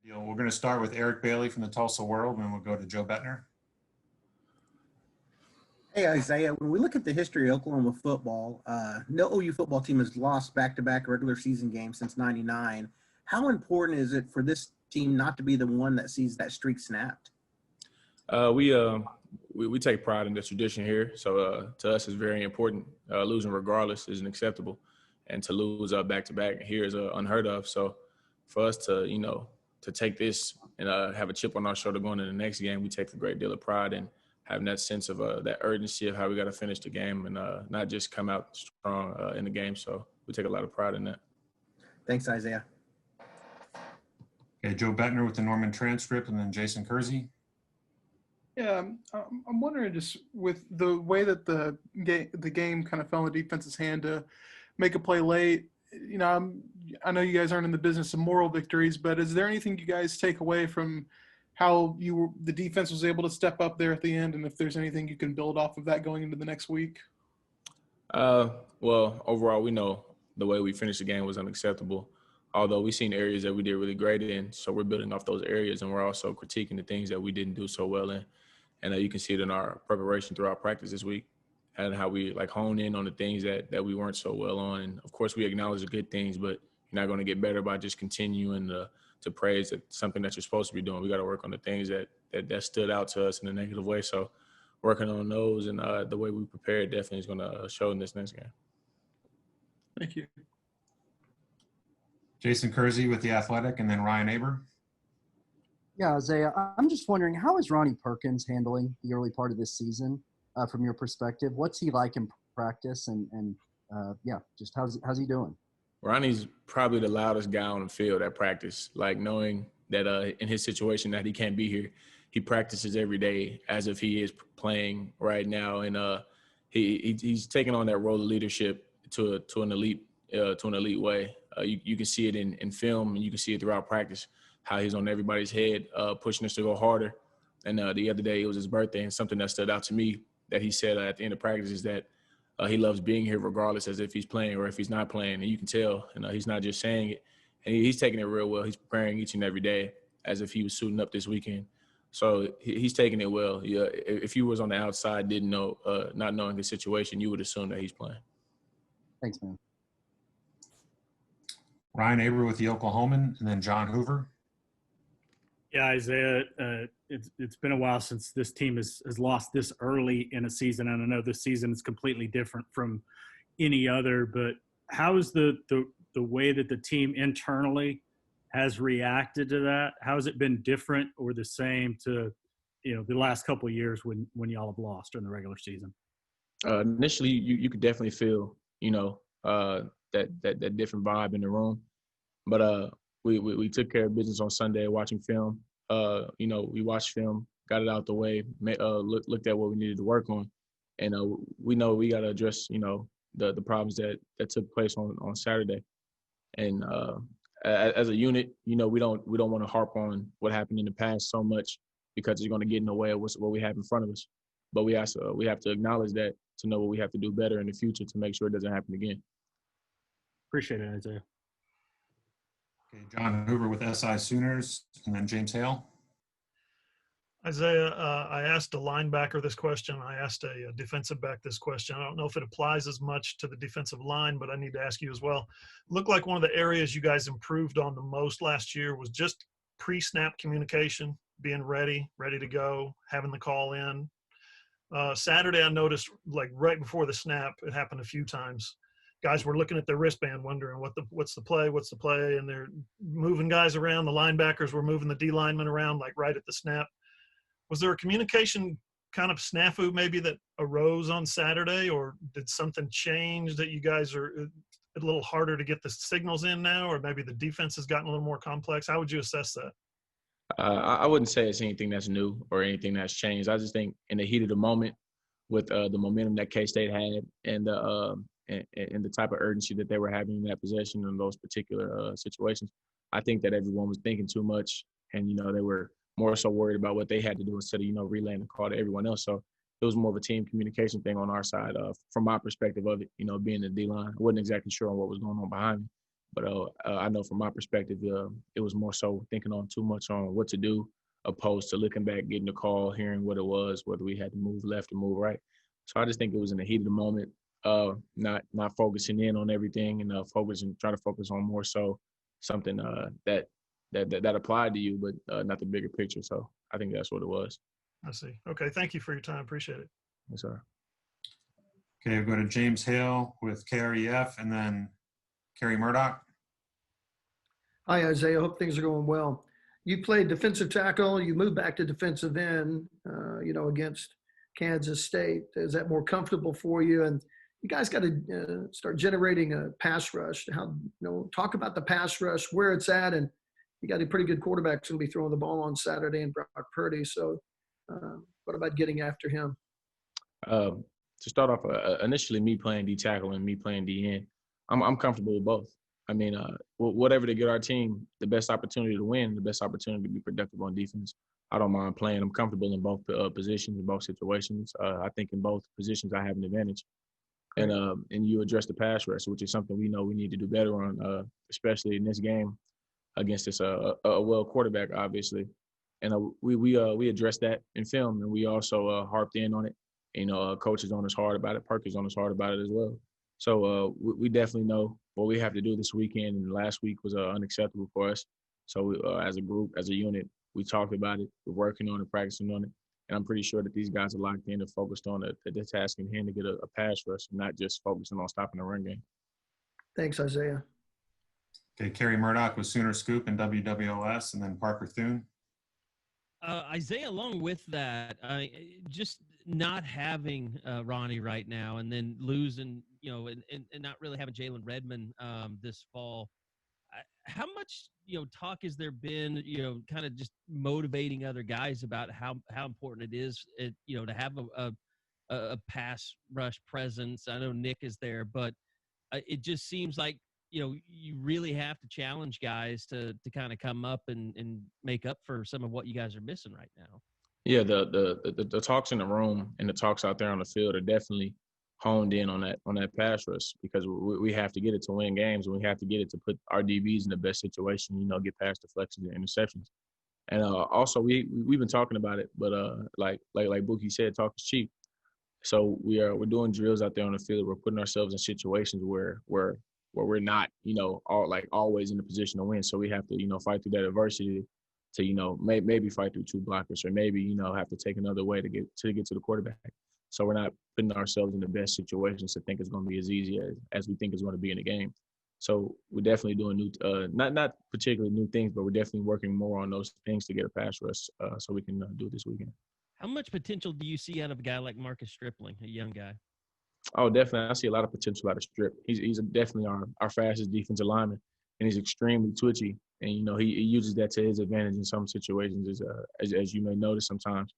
We're going to start with Eric Bailey from the Tulsa World, and then we'll go to Joe Bettner. Hey, Isaiah, when we look at the history of Oklahoma football, no OU football team has lost back-to-back regular season games since '99. How important is it for this team not to be the one that sees that streak snapped? We take pride in the tradition here. So to us, it's very important. Losing regardless isn't acceptable. And to lose back-to-back here is unheard of. So for us to take this and have a chip on our shoulder going into the next game, we take a great deal of pride in having that sense of that urgency of how we got to finish the game and not just come out strong in the game. So we take a lot of pride in that. Thanks, Isaiah. Okay, Joe Bettner with the Norman transcript, and then Jason Kersey. Yeah, I'm wondering, just with the way that the game kind of fell in the defense's hand to make a play late, I know you guys aren't in the business of moral victories, but is there anything you guys take away from how the defense was able to step up there at the end, and if there's anything you can build off of that going into the next week? Well, overall, we know the way we finished the game was unacceptable, although we've seen areas that we did really great in, so we're building off those areas, and we're also critiquing the things that we didn't do so well in. And you can see it in our preparation throughout practice this week and how we hone in on the things that we weren't so well on. And, of course, we acknowledge the good things, but you're not going to get better by just continuing to praise something that you're supposed to be doing. We got to work on the things that stood out to us in a negative way. So working on those and the way we prepared definitely is going to show in this next game. Thank you. Jason Kersey with The Athletic, and then Ryan Aber. Yeah, Isaiah, I'm just wondering, how is Ronnie Perkins handling the early part of this season from your perspective? What's he like in practice? And just how's he doing? Ronnie's probably the loudest guy on the field at practice, knowing that in his situation that he can't be here. He practices every day as if he is playing right now. And he's taking on that role of leadership to an elite way. You can see it in film, and you can see it throughout practice, how he's on everybody's head, pushing us to go harder. And the other day, it was his birthday, and something that stood out to me that he said at the end of practice is that he loves being here regardless, as if he's playing or if he's not playing. And you can tell, he's not just saying it. And he's taking it real well. He's preparing each and every day as if he was suiting up this weekend. So he's taking it well. Yeah, if you was on the outside, didn't know, not knowing his situation, you would assume that he's playing. Thanks, man. Ryan Aber with the Oklahoman, and then John Hoover. Yeah, Isaiah, it's been a while since this team has lost this early in a season, and I know this season is completely different from any other, but how is the way that the team internally has reacted to that? How has it been different or the same to, the last couple of years when y'all have lost during the regular season? Initially, you could definitely feel, that different vibe in the room. But we took care of business on Sunday watching film. We watched film, got it out the way, looked at what we needed to work on. And we know we got to address, the problems that took place on Saturday. And as a unit, we don't want to harp on what happened in the past so much because it's going to get in the way of what we have in front of us. But we have to acknowledge that to know what we have to do better in the future to make sure it doesn't happen again. Appreciate it, Isaiah. Okay, John Hoover with SI Sooners, and then James Hale. Isaiah, I asked a linebacker this question. I asked a defensive back this question. I don't know if it applies as much to the defensive line, but I need to ask you as well. Looked like one of the areas you guys improved on the most last year was just pre-snap communication, being ready to go, having the call in. Saturday, I noticed right before the snap, it happened a few times. Guys were looking at their wristband, wondering what's the play, and they're moving guys around. The linebackers were moving the D linemen around right at the snap. Was there a communication kind of snafu maybe that arose on Saturday, or did something change that you guys are a little harder to get the signals in now, or maybe the defense has gotten a little more complex? How would you assess that? I wouldn't say it's anything that's new or anything that's changed. I just think in the heat of the moment with the momentum that K-State had and the type of urgency that they were having in that possession in those particular situations, I think that everyone was thinking too much, and they were more so worried about what they had to do instead of relaying the call to everyone else. So it was more of a team communication thing on our side. From my perspective of it, being the D line, I wasn't exactly sure on what was going on behind me, But I know from my perspective, it was more so thinking on too much on what to do, opposed to looking back, getting the call, hearing what it was, whether we had to move left or move right. So I just think it was in the heat of the moment, not focusing in on everything and trying to focus on more so something that applied to you, but not the bigger picture. So I think that's what it was. I see. Okay. Thank you for your time. Appreciate it. Yes, sir. Okay, we'll go to James Hale with KREF and then Kerry Murdoch. Hi, Isaiah. Hope things are going well. You played defensive tackle. You moved back to defensive end, against Kansas State. Is that more comfortable for you? And you guys got to start generating a pass rush. Talk about the pass rush, where it's at, and you got a pretty good quarterback who's going to be throwing the ball on Saturday in Brock Purdy. So what about getting after him? To start off, initially me playing D tackle and me playing D end, I'm comfortable with both. I mean, whatever to get our team the best opportunity to win, the best opportunity to be productive on defense, I don't mind playing. I'm comfortable in both positions, in both situations. I think in both positions I have an advantage. And you address the pass rush, which is something we know we need to do better on, especially in this game against this a well quarterback, obviously. And we addressed that in film, and we also harped in on it. Coach is on us hard about it. Perkins on us hard about it as well. So we definitely know what we have to do this weekend. And last week was unacceptable for us. So as a group, as a unit, we talked about it. We're working on it, practicing on it. And I'm pretty sure that these guys are locked in and focused on the task in hand to get a pass rush, not just focusing on stopping the run game. Thanks, Isaiah. Okay, Kerry Murdoch with Sooner Scoop and WWOS, and then Parker Thune. Isaiah, along with that, just not having Ronnie right now, and then losing, and not really having Jalen Redmond this fall. How much, talk has there been, kind of just motivating other guys about how important it is, to have a pass rush presence? I know Nick is there, but it just seems like, you really have to challenge guys to kind of come up and make up for some of what you guys are missing right now. Yeah, the talks in the room and the talks out there on the field are definitely honed in on that pass rush, because we have to get it to win games, and we have to get it to put our DBs in the best situation, get past deflections and interceptions. And also we've been talking about it, but like Buki said, talk is cheap. So we're doing drills out there on the field. We're putting ourselves in situations where we're not, always in the position to win. So we have to, fight through that adversity to, maybe fight through two blockers, or maybe, have to take another way to get to the quarterback. So we're not putting ourselves in the best situations to think it's going to be as easy as we think it's going to be in the game. So we're definitely doing new, not particularly new things, but we're definitely working more on those things to get a pass rush so we can do it this weekend. How much potential do you see out of a guy like Marcus Stripling, a young guy? Oh, definitely. I see a lot of potential out of Strip. He's definitely our fastest defensive lineman, and he's extremely twitchy. And, he uses that to his advantage in some situations, as you may notice sometimes.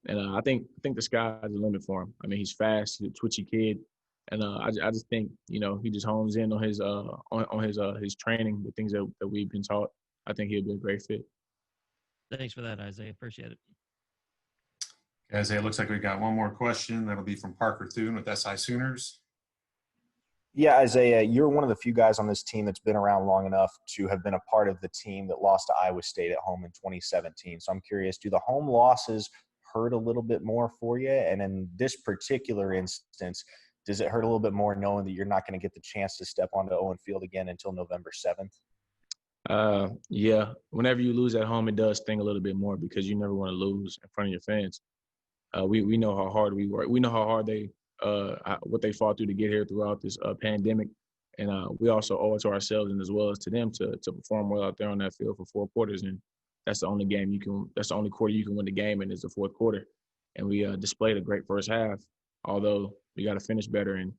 And I think the sky's the limit for him. I mean, he's fast. He's a twitchy kid. And I just think, he just hones in on his training, the things that we've been taught. I think he'll be a great fit. Thanks for that, Isaiah. Appreciate it. Isaiah, it looks like we've got one more question. That'll be from Parker Thune with SI Sooners. Yeah, Isaiah, you're one of the few guys on this team that's been around long enough to have been a part of the team that lost to Iowa State at home in 2017. So I'm curious, do the home losses hurt a little bit more for you? And in this particular instance, does it hurt a little bit more knowing that you're not going to get the chance to step onto Owen Field again until November 7th? Yeah. Whenever you lose at home, it does sting a little bit more, because you never want to lose in front of your fans. We know how hard we work. We know how hard what they fought through to get here throughout this pandemic. And we also owe it to ourselves and as well as to them to perform well out there on that field for 4 quarters. And that's the only quarter you can win the game in, is the 4th quarter. And we displayed a great first half, although we got to finish better. And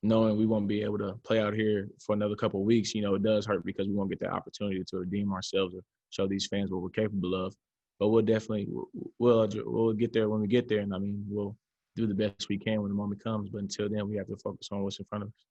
knowing we won't be able to play out here for another couple of weeks, it does hurt, because we won't get the opportunity to redeem ourselves or show these fans what we're capable of. But we'll definitely we'll get there when we get there, and I mean, we'll do the best we can when the moment comes. But until then, we have to focus on what's in front of us.